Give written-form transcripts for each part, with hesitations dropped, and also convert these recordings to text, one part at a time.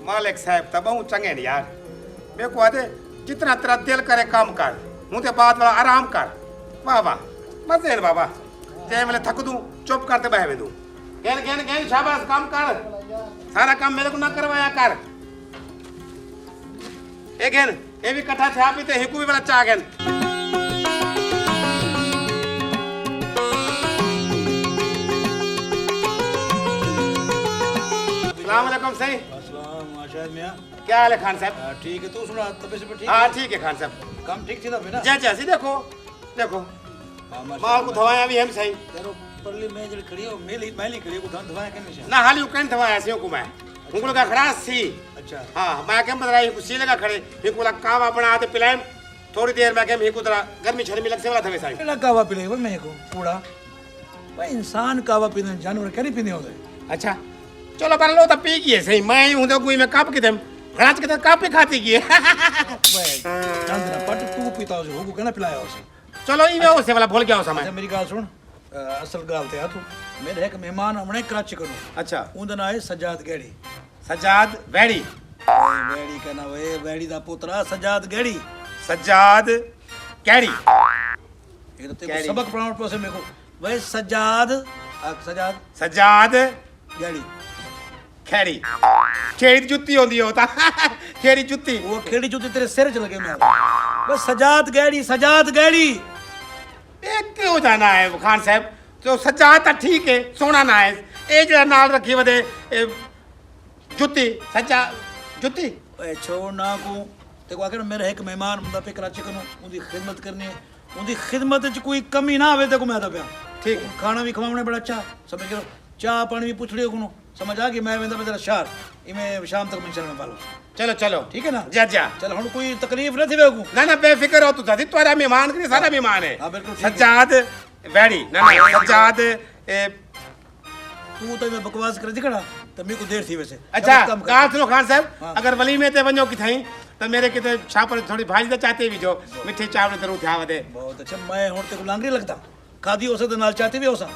मालिक साहब तो बहुत चंगे ने यार। मेरे को आते जितना तेरा दिल करे काम कर, मुझे बात वाला आराम कर। वाह वाह मजे बाबा। जय मैं थक दूं चुप करते बह में दूं। गैन गैन गैन शाबाश काम कर, सारा काम मेरे को ना करवाया कर। ए गैन ये भी कट्ठा छा पीते हिकू भी वाला चा गैन। अस्सलाम वालेकुम सही। अस्सलाम आशाद मियां। क्या हाल है खान साहब? ठीक है, तू सुना तबीयत से ठीक? हाँ ठीक है खान साहब। काम ठीक थी ना बेटा? जय जैसी देखो देखो माल को धवाया भी हम सही। तेरो परली में जड़ी खड़ी हो मैली खड़ी को धन धवाया के निशान ना हाली उकन धवाया से को मैं उनको लगा खरास सी। अच्छा हाँ मैं क्या बता रही कुछ लगा खड़े हिको लगा कावा बना दे पिलाएं थोड़ी देर में क्या हिको तरह गर्मी छरमी लग से वाला थवे साई केला कावा पीले वो मैं को पूरा भाई इंसान कावा पीने जानवर क्या नहीं पीने होते। अच्छा चलो कर लो तो पी गई सही। मैं हूं तो कोई में कप के दम घराच के तो कप पे खाती की जानना पट तू पीता हो को कहना पिलाया उसे। चलो ई में से वाला भूल गया हो समय। मेरी गाल सुन असल गाल ते आ तू मेरे एक मेहमान हमने कराची को। अच्छा उनदा नाम है सजाद गैड़ी। सजाद वैड़ी वैड़ी का नाम है वैड़ी दा पुत्रा सजाद गैड़ी। सजाद कैड़ी ये तो तेरे सबक पढ़ाਉਣ पड़े मेरे को भाई सजाद सजाद सजाद गैड़ी खैरी खेड़ी जुत्ती होती होता खेड़ी जुत्ती वो खेड़ी जुत्ती तेरे सिर च लगे मैं बस सजाद गैड़ी एक क्यों जाना है खान साहब तो सजाद ठीक है सोना ना है ए जो नाल रखी वदे जुत्ती सजा जुत्ती ए छोड़ ना को देखो आखिर मेरे एक मेहमान मुंडा पे कराची को उनकी खिदमत करनी है उनकी खिदमत च कोई कमी ना आवे देखो मैं तो पिया ठीक खाना भी खवाने बड़ा अच्छा समझ लो चाह पानी भी पूछ लियो को समझ आ गई मैं वेंदा मेरा शहर इमे शाम तक मिल में पालो। चलो चलो ठीक है ना जा जा चल हुन कोई तकलीफ न थी वेगू ना ना बेफिक्र हो तू दादी तुम्हारा मेहमान के सारा मेहमान है। हां बिल्कुल सजाद वैड़ी ना ना सजाद तू तो मैं बकवास कर दिखड़ा तो मेरे को देर थी वैसे। अच्छा कहा सुनो खान साहब अगर वली में ते वणो कि थई तो मेरे किते छापर थोड़ी भाजी दे चाहते भी जो मिठे चावल जरूर थिया वदे। बहुत अच्छा मैं हुन ते को लांगरी लगता खादी हो से तो नाल चाहते भी हो सा।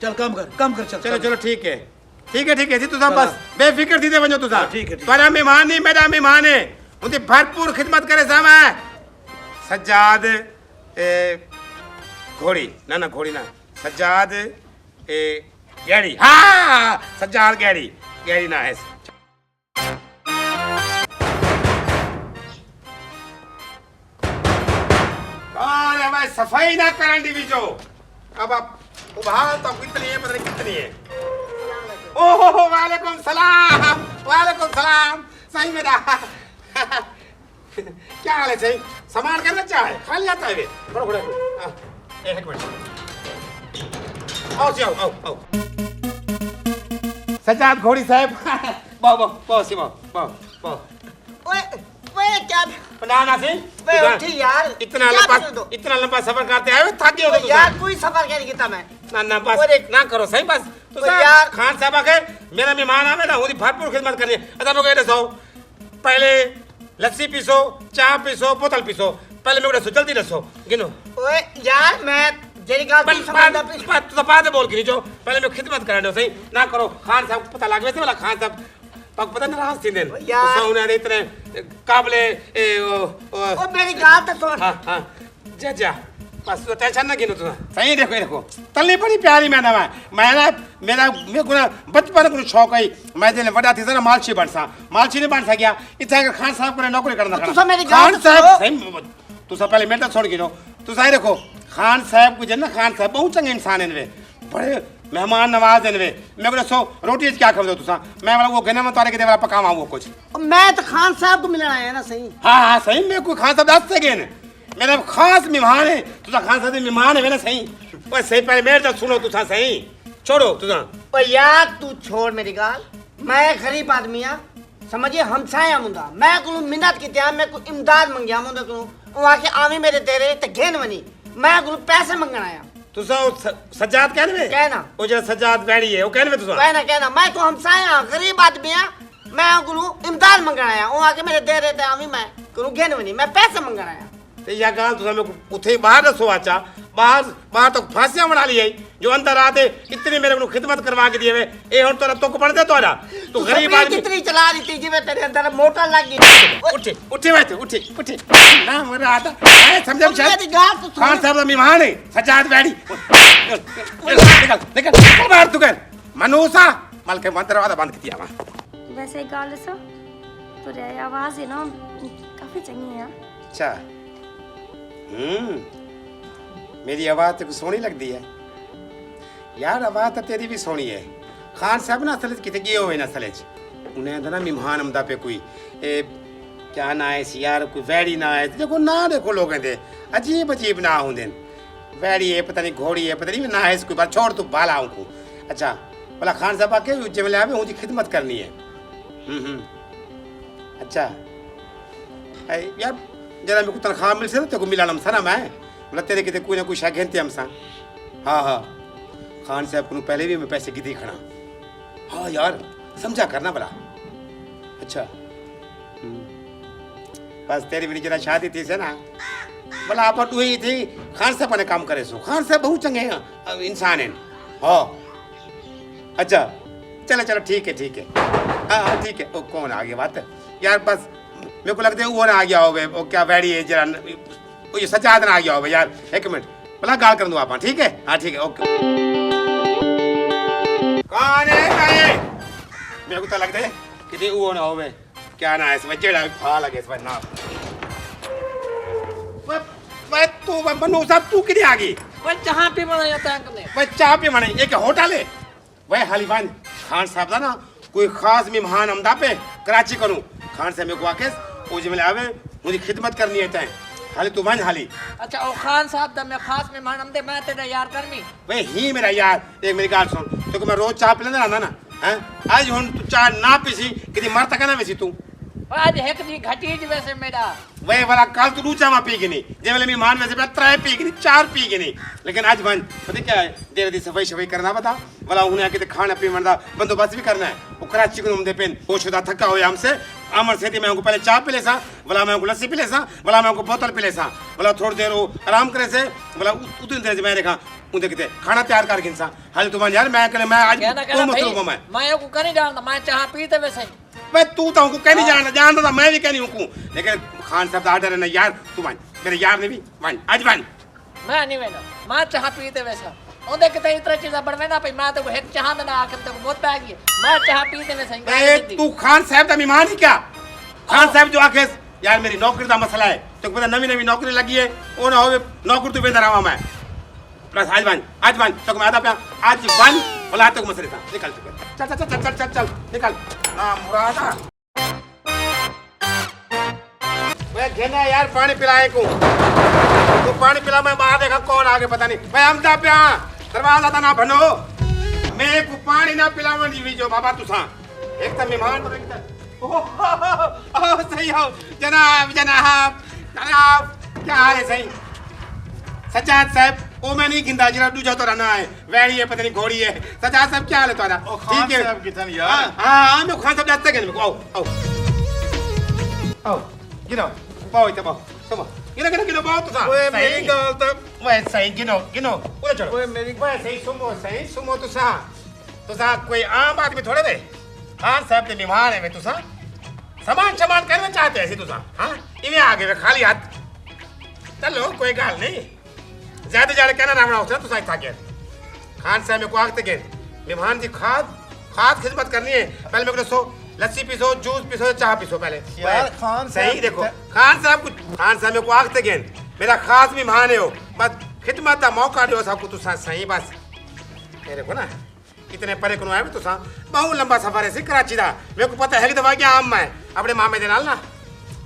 चल काम कर चल चलो चलो ठीक है जी तुसा बस बेफिक्र थी दे वणो तुसा ठीक है तुम्हारा मेहमान नहीं मेरा मेहमान है उनकी भरपूर खिदमत करे सा मैं सजाद घोड़ी ना ना घोड़ी ना सजाद गैड़ी हाँ सजाद गैड़ी ना है। अरे भाई सफाई ना करन दी जो अब आप उभाल तो कितनी है पता नहीं कितनी है। ओहो वालेकुम सलाम सही मेरा क्या हाल है सही सामान करना चाहे खाली आता है वे बड़ो एक मिनट आओ सजाद घोड़ी साहब बाओ सिमो बाओ ओए क्या बनाना से वे उठी यार इतना लंबा सफर करते आए थक गए हो तो यार कोई सफर क्या किया मैं ना बस ना करो सही बस तो यार खान साहब आके मेरा मेहमान आवे ना उनकी भरपूर खिदमत करनी है। अच्छा लोग ये दसो पहले लस्सी पीसो चाय पीसो बोतल पीसो पहले मेरे को जल्दी दसो गिनो। ओए यार मैं जेरी गाल तू समझदा तू तो बात बोल के जो पहले मैं खिदमत कराने सही ना करो खान साहब पता लग वैसे वाला खान साहब पक पता नाराज थी देन तो साउने इतने काबले ओ मेरी गाल तो सुन हां जा बस तो टेंशन ना गिनो तू सही देखो तलनी बड़ी प्यारी मैं मेरा मेरे को बचपन को शौक है मैं जने बड़ा थी ना मालची नहीं बन सा गया इतना खान साहब को नौकरी करना तू सब मेरी खान साहब सही तू सब पहले मेरे छोड़ गिनो तू सही देखो खान साहब को जन खान साहब बहुत चंगे इंसान है वे बड़े मेहमान नवाज वे मैं को सो रोटी क्या खा दो तुसा मैं वाला वो गने में तारे के देवला पकावा वो कुछ मैं तो खान साहब को मिलना आया ना सही। हां सही मैं कोई खान साहब दस सके ने मेरा खास मेहमान है तुसा खान साहब मेहमान है ना सही ओए सही पहले मेरे तो सुनो तुसा सही छोड़ो तुसा ओ यार तू छोड़ मेरी गाल मैं गरीब आदमी हां समझिए हमसाया मुंदा मैं को मिन्नत की त्या मैं को इमदाद मंगया मुंदा को वहां के आवी मेरे तेरे ते घेन वनी मैं को पैसे मंगना आया तुसा सजाद कहना वो जो सजाद बैठी है वो कहने तुसा कहना मैं को हमसाया गरीब आदमी हां मैं को इमदाद मंगना आया वहां के मेरे तेरे ते आवी मैं को घेन वनी मैं पैसे मंगना आया ते या गाल तुसा में उथे बाहर दसो आचा बाहर तो फांसियां बना ली जो अंदर आते इतनी मेरे को खिदमत करवा के दिए वे ए हुन तोरा तुक पड़ दे तोरा तू गरीब आदमी कितनी चला दी जिਵੇਂ तेरे अंदर मोटर लग गई उठे उठे बैठ उठे ना मरा आता मैं समझा शायद खान साहब का मेहमान है सजाद बैठी निकल बाहर तू कर मनूसा मल के दरवाजा बंद किया वा वैसे एक गल दसो तेरी आवाज है ना काफी चंगी है अच्छा मेरी आवाज तो सोहनी लगती है यार आवाज तो तेरी भी सोहनी है खान साहब ना असल किते गए हुए ना असल उन्हें आंदा ना मेहमान आंदा पे कोई क्या ना है सी यार कोई वैड़ी ना है देखो ना देखो लोगों दे अजीब अजीब ना होंदे वैड़ी है पता नहीं घोड़ी है पता नहीं ना है कोई बात छोड़ तू बाला हूं अच्छा भला खान साहब आके जब आवे उनकी खिदमत करनी है अच्छा यार जरा मेरे को तनख्वाह मिल से तेरे को मिला नमसा ना मैं बोला तेरे किते कोई ना कोई शा घेनते हमसा हाँ हाँ खान साहब को पहले भी मैं पैसे की दी खड़ा हाँ यार समझा करना भला अच्छा बस तेरी मेरी जरा शादी थी से ना भला आप तू ही थी खान साहब ने काम करे सो खान साहब बहुत चंगे हैं इंसान हैं हाँ अच्छा चलो चलो ठीक है हाँ ठीक है ओ कौन आ गया बात यार बस मेरे को लगता है वो ना आ गया होवे वो क्या बैठी है जरा वो ये सजाद ना आ गया होवे यार एक मिनट भला गाल कर दूं आप ठीक है हाँ ठीक है ओके कौन है मेरे को तो लगता है कि वो ना होवे क्या ना है इसमें जेड़ा फा लगे इसमें ना मैं तू बनू साहब तू किधर आ गई वो चाह पे बना जाता है अंकल ने मैं चाह पे मने एक होटल है वह हालीवान खान साहब दा ना कोई खास मेहमान अमदा पे कराची करूं खान साहब मेरे को आके ओ जिमले आवे मुझे खिदमत करनी है तय हाली तू मान हाली अच्छा ओ खान साहब दा मैं खास मेहमान हमदे मैं तेरा यार करमी वे ही मेरा यार एक मेरी गाल सुन तो मैं रोज चाय पीने आंदा ना हैं आज हुन तू चाय ना पीसी किदी मर तक ना वेसी तू आज एक दी घटी ज वैसे मेरा वे वाला काल तू दूचा मा पी गिनी जेवले मेहमान वैसे मैं 3 पी गिनी 4 पी गिनी लेकिन आज बन पता क्या है देर दी सफाई करना बता वाला उन्हें आके खाना पीने दा बंदोबस्त भी करना है वो कराची को हम दे पेन होशुदा थका हो हमसे अमर से मैं उनको पहले चाय पी लेसा वाला मैं उनको लस्सी पी लेसा वाला मैं उनको बोतल पी लेसा वाला थोड़ी देर वो आराम करे से वाला उतनी देर मैं देखा उन देखते खाना तैयार कर गिनसा हाल तुम यार मैं कल मैं आज को मतलब मैं को करे जानता मैं चाह पीते वैसे मैं तू तो हमको कह नहीं जानता था मैं भी कह नहीं हूँ लेकिन खान साहब आर्डर है ना यार तू मान मेरे यार ने भी मान आज मान मैं नहीं वेना मैं चाह पीते वैसा ओंदे किते इतना चीज़ बढ़वे ना पे मैं तो एक चाह में ना आके तो बहुत पै गई मैं चाह पीते वैसे ए तू खान साहब का मेहमान ही क्या खान साहब जो आके यार मेरी नौकरी का मसला है तो पता नवी नौकरी लगी है वो ना हो नौकरी तो बेंदा रहा मैं बस आज मान तो मैं आधा पे आज वन बोला तो मसले था निकल चल चल चल चल चल चल निकल ना मुरादा मैं घेना यार पानी पिलाए को तू पानी पिला मैं बाहर देखा कौन आगे पता नहीं मैं हमदा पे दरवाजा था ना बनो मैं को पानी ना पिलावन जी जो बाबा तुसा एक तो मेहमान ओह सही हो जनाब जनाब जनाब क्या हाल है सही सज्जाद साहब ओ मैं नहीं गिंदा जरा दूजा तो रहना है वैड़ी है पता नहीं घोड़ी है सज्जाद साहब क्या हाल है तुम्हारा ठीक है साहब किधर यार हां मैं खान साहब जाते हैं आओ आओ आओ गिनो पाओ इतना पाओ सुनो गिनो पाओ तो सा ओए मेरी गाल तो वह सही गिनो उधर चलो ओए मेरी वह सही सुमो तो सा कोई आम आदमी थोड़े वे खान साहब के मेहमान है वे तो सा सामान करना चाहते हैं तो सा हां इन्हें आगे वे खाली हाथ चलो कोई गाल नहीं ज्यादा ज्यादा कहना ना होता तो साइड था खान साहब में को आगते गए मेहमान जी खाद खिदमत करनी है पहले मेरे को लस्सी पीसो जूस पीसो चाय पीसो पहले यार खान सही साहब देखो खान साहब में को आगते गए मेरा खास मेहमान है हो बस खिदमत का मौका दो सबको तो सही बस ये देखो ना इतने परे को आए तो सा बहुत लंबा सफर है कराची का मेरे को पता है कि दवा क्या आम मैं अपने मामे दे नाल ना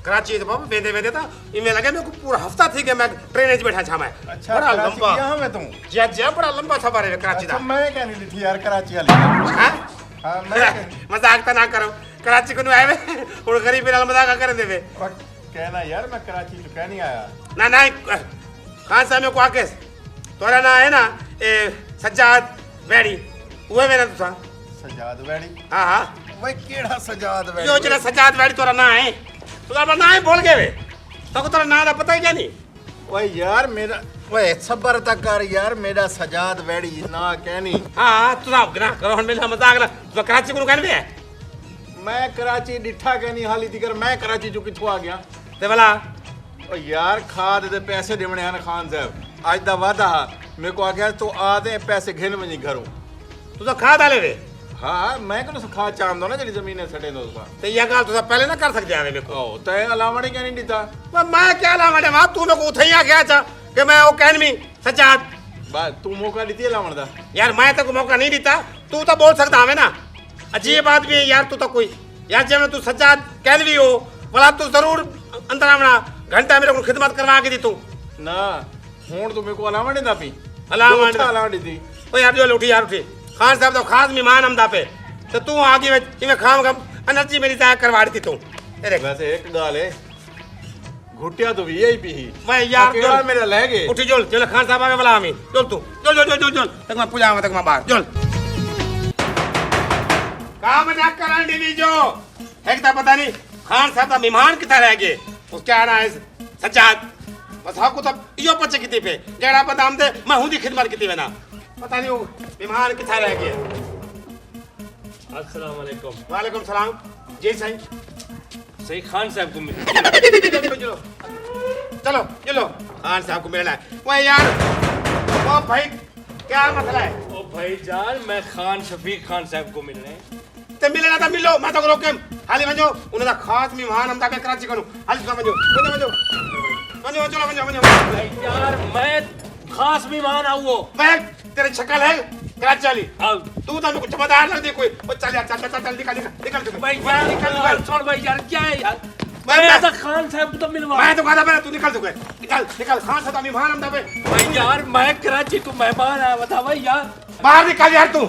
कराची तो बाबा वेंदे था इनमें लगे मेरे को पूरा हफ्ता थी कि मैं ट्रेन में बैठा छा मैं अच्छा बड़ा कराची लंबा गया मैं तू जी बड़ा लंबा सफर है कराची अच्छा का मैं क्या नहीं लिखी यार कराची वाली हां हां मैं मजाक तो ना करो कराची को आए और गरीब नाल मजाक कर देवे कहना यार मैं कराची तो कह नहीं आया ना ना खान साहब में को आके तोरा ना है ना ए सज्जाद बैड़ी हुए मेरा तुसा सजाद वैड़ी हां हां मैं केड़ा सजाद वैड़ी यो जरा सज्जाद बैड़ी तोरा ना है तोरा ना है बोल गए वे तो को तोरा ना दा पता ही क्या नहीं ਓਏ ਯਾਰ ਮੇਰਾ ਓਏ ਸਬਰ ਤਾਂ ਕਰ ਯਾਰ ਮੇਰਾ ਸਜਾਦ ਵੈੜੀ ਨਾ ਕਹਿਣੀ हाँ तू आप गना करो हम मेरा मजाक ना तो कराची को कहने है ਮੈਂ ਕਰਾਚੀ ਡਿੱਠਾ ਕਹਿਣੀ ਹਾਲੀ ਤੀਕਰ ਮੈਂ ਕਰਾਚੀ ਚੋਂ ਕਿੱਥੋਂ ਆ ਗਿਆ ते भला ਓ ਯਾਰ ਖਾਦ ਦੇ ਪੈਸੇ ਦੇਵਣੇ ਹਨ ਖਾਨ ਸਾਹਿਬ ਅੱਜ ਦਾ ਵਾਦਾ ਮੇਰੇ ਕੋ ਆ ਗਿਆ ਤੂੰ ਆ ਤੇ ਪੈਸੇ ਘਿਣ ਵਣੀ ਘਰੋਂ तू तो खा डाले वे ਹਾਂ ਮੈਂ ਕਿਹਨੂੰ ਸਿਖਾ ਚਾਹੁੰਦਾ ਨਾ ਜਿਹੜੀ ਜ਼ਮੀਨ ਹੈ ਸੜੇ ਦੋ ਦਾ ते ये गल तू पहले ना कर सकते आवे मेरे को ਓ ਤੇ ਅਲਾਵਣੀ ਕਹਿ ਨਹੀਂ ਦਿੱਤਾ मैं क्या ला मैडम आप तू मेरे को उठे ही आ गया था कि मैं वो कहने सजाद ਬਾ ਤੂੰ ਮੌਕਾ ਦਿੱਤੀ ਅਲਾਵਣ ਦਾ यार मैं तो मौका नहीं देता तू तो बोल सकता हमें ना अजीब आदमी है यार तू तो कोई यार जब तू सज्जाद कह भी हो भला तू जरूर अंदर आना घंटा मेरे को खिदमत करवा के दी तू ਨਾ ਹੁਣ ਤੂੰ ਮੇਰੇ ਕੋ ਅਲਾਵਣ ਨਹੀਂ ਦਾਪੀ अलावण ਅਲਾਵਣ ਦਿੱਤੀ ओ यार जो उठी यार उठी खान साहब तो खास मेहमान हमदा पे तो तू आगे में इਵੇਂ खाम खम एनर्जी मेरी जाया करवा दी तू तेरे ਵੈਸੇ ਇੱਕ ਗੱਲ ਏ ਘੁੱਟਿਆ ਤੋਂ ਵੀਆਈਪੀ ਹੀ मैं यार ਕਿਹੜਾ जोल ਮੇਰਾ ਲੈ ਗਏ उठी जोल जोल खान साहब आवे भला हमें जोल तू जोल जोल जोल जोल जोल तक मैं पूजा में तक मैं बाहर जोल काम ना करन दी जो एक तो पता नहीं खान साहब का मेहमान कितना रह गए उसके आना है सज्जाद बस हाको तो यो पचे किते पे जेड़ा पता हम दे मैं हूं दी खिदमत किते ना पता नहीं वो मेहमान कितना रह गए अस्सलाम वालेकुम। वालेकुम सलाम जी सही सही खान साहब को मिले। चलो चलो चलो खान साहब को मिलना है वो यार वो भाई क्या मसला है ओ भाईजान मैं खान शफीक खान साहब को मिलने ते मिलना था मिलो मैं तो रोके हाली वञो उनका खास मेहमान हम ताके कराची करूं हाली चलो वञो वञो वञो वञो चलो वञो वञो भाई यार मैं खास मेहमान आऊँ मैं तेरी शक्ल है कराची वाली अब तू तो मेरे को जमादार लग दे कोई वो चल यार चल चल चल निकल निकल निकल तू भाई निकल यार निकल छोड़ भाई यार क्या है यार मैं- मैं तो खान साहब को तो मिलवा मैं तो कहता मैं तू निकल तू निकल निकल खान साहब का मेहमान हम ताके भाई यार मैं कराची को मेहमान आया बता भाई यार बाहर निकल यार तू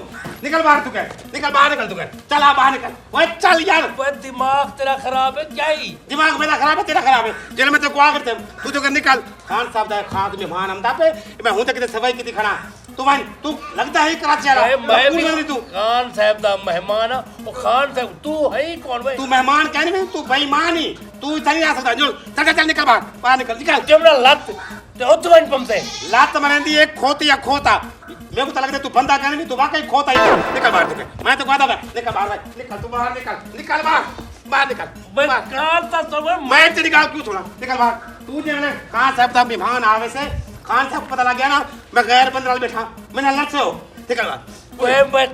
निकल बाहर तू निकल बाहर निकल तू चल आ बाहर निकल वो चल यार भाई दिमाग तेरा खराब है क्या ही दिमाग मेरा खराब है तेरा खराब है जेल में तो को करते तू तो कर निकल खान साहब दा खास मेहमान हम पे मैं हूं तो किते सवाई किती खड़ा तू भाई तू लगता है कराची वाला भाई मैं भी नहीं तू खान साहब दा मेहमान है वो खान साहब तू है ही कौन भाई तू मेहमान कहने में तू बेईमान ही तू इधर नहीं आ सकता जो चल चल निकल बाहर निकल निकल जमना लत ते उतवन पमसे लात मरेंदी एक खोती या खोता मेरे को तो लगता है तू बंदा कहने में तू वाकई खोता ही है। निकल बाहर निकल मैं तो कहता निकल बाहर भाई निकल तू बाहर निकल निकल बाहर बाहर निकल भाई बाहर। कान ता सब मैं तेरी निकाल क्यों छोड़ा निकल बाहर तू जो है खान साहब का मेहमान आवे से खान साहब को पता लग गया ना मैं गैर बंदराल बैठा मैंने लत से हो निकल बाहर वे बच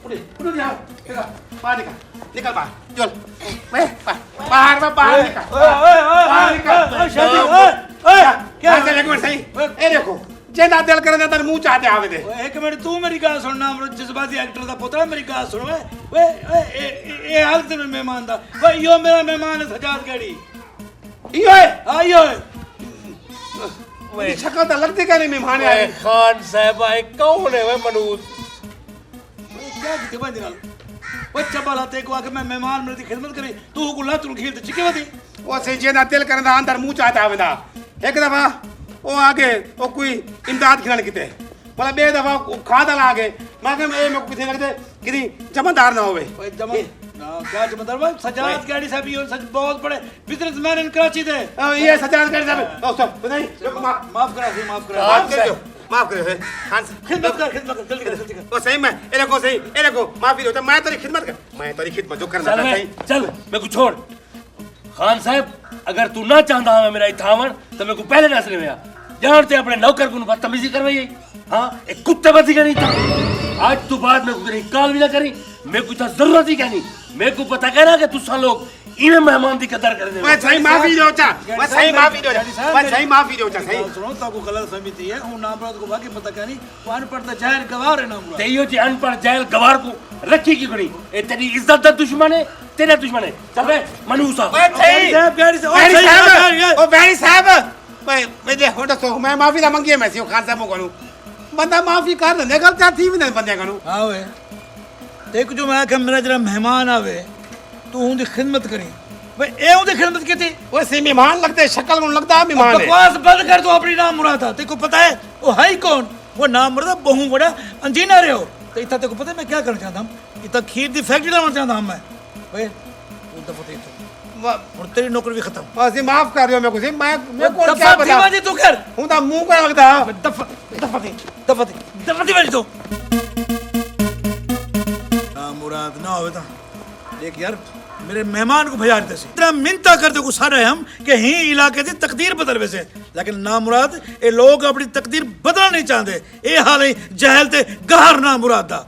उड़ी उड़ी जा निकल बाहर निकल बाहर चल बाहर बाहर निकल बाहर निकल क्या चल एक मिनट सही ए देखो जेदा दिल करे अंदर मुंह चाहते आवे दे ਓਏ ਇੱਕ ਮਿੰਟ ਤੂੰ ਮੇਰੀ ਗੱਲ ਸੁਣਨਾ ਜਜ਼ਬਾਤੀ ਐਕਟਰ ਦਾ ਪੁੱਤਰ ਮੇਰੀ ਗੱਲ ਸੁਣ ਓਏ ਓਏ ਇਹ ਹਾਲਤ ਵਿੱਚ ਮਹਿਮਾਨ ਦਾ ਓਏ ਯੋ ਮੇਰਾ ਮਹਿਮਾਨ ਹੈ ਸਜਾਦ ਗੜੀ यो है ਆਈ ਓਏ मेरी शक्ल तो लगती क्या नहीं मेहमान आए खान साहब आए कौन है वे मनूज क्या किते बंद ਨਾਲ ਓਏ ਚੱਬਾ ਤੇ ਕੋ ਆ ਕੇ ਮੈਂ ਮਹਿਮਾਨ ਮੇਰੀ ਖਿਦਮਤ ਕਰੀ ਤੂੰ ਗੁੱਲਾ ਤੂੰ ਖੀਲ ਤੇ ਚਿੱਕੇ ਵਦੀ वो सही जेदा दिल करे अंदर मुंह चाहते आवे दा एक दफा वो आगे वो कोई इमदाद खिलाने किते बोला बे दफा खादा ला आगे मैं कह ए मेरे को किथे लगदे किदी जमादार ना होवे ਓਏ ਜਮਾ ਨਾ ਕਿਆ ਜਮਦਰ ਵਾ ਸਜਾਦ ਗੜੀ ਸਾਹਿਬ ਇਹ ਸੱਚ ਬਹੁਤ ਬੜੇ ਬਿਜ਼ਨਸਮੈਨ ਇਨ कराची ਦੇ ये सजाद कर साहब दोस्तों बताइए ਮਾਫ ਕਰਾ ਸੀ ਮਾਫ ਕਰਾ माफ कर दो माफ कर दो खान ਖਿਦਮਤ ਕਰ ਜਲਦੀ ਕਰ ਜਲਦੀ ਕਰ वो सही में ए देखो सही ए देखो माफी दो मैं तेरी खिदमत कर मैं तेरी खिदमत जो करना चल था वे, सही चल मेरे को छोड़ खान साहब अगर तू ना चाहता है मेरा इथावन तो मेरे को पहले ना सुने में जानते अपने नौकर को बदतमीजी करवाई हाँ एक कुत्ते बदी का नहीं था आज तू बाद में मेरी काल भी ना करी मेरे को इतना जरूरत ही क्या नहीं मेरे को पता कहना कि तुसा लोग इन्हें मेहमान की कदर कर दे मैं सही माफी दो चा मैं सही माफी दो मैं सही माफी दो चा सही सुनो ताको गलत समिति है वो नाम को बाकी पता क्या नहीं वो अनपढ़ तो जाहिर गवार है नाम तेयो जी अनपढ़ जायल गवार को रखी की गणी ए तेरी इज्जत दा दुश्मन है तेरा दुश्मन है चल बे मनूसा मैं सही साहब गाड़ी से बैरी साहब ओ बैरी साहब मैं देखो तो मैं माफी दा मंगी है मैं खान साहब को करूं बंदा माफी कर दे गलती थी भी नहीं बंदे करूं हाँ वे देख जो मैं आख्या मेरा जरा मेहमान आवे तू उनकी खिदमत करी भाई ए उनकी खिदमत की थी वो सी मेहमान लगते शक्ल को लगता है मेहमान है बकवास बंद कर तू अपनी नाम मुराद था तेको पता है वो है ही कौन वो नाम मुराद बहु बड़ा अंजीना रहे हो तो इतना तेको पता है मैं क्या करना चाहता हूँ इतना खीर दी फैक्ट्री लाना चाहता हूँ मैं भाई उनका पता ही तो ਹੁਣ ਤੇਰੀ ਨੌਕਰੀ ਵੀ ਖਤਮ बस माफ कर दियो मेरे को मैं को ਦਫਾ क्या ਦੀ बता ਬਾਜੀ ਤੂੰ ਕਰ हूं ता मुंह का लगदा ਦਫਾ ਦੀ ਬਾਜੀ ਤੂੰ ਨਾ ਮੁਰਾਦ ਨਾ ਹੋਵੇ ਤਾਂ ਦੇਖ ਯਾਰ मेरे मेहमान को भजा देते इतना मिन्नता करते को सारे हम कि ही इलाके की तकदीर बदल वैसे लेकिन ना मुराद ये लोग अपनी तकदीर बदलना नहीं चाहते ये हाल है जहल ते गहर ना मुराद दा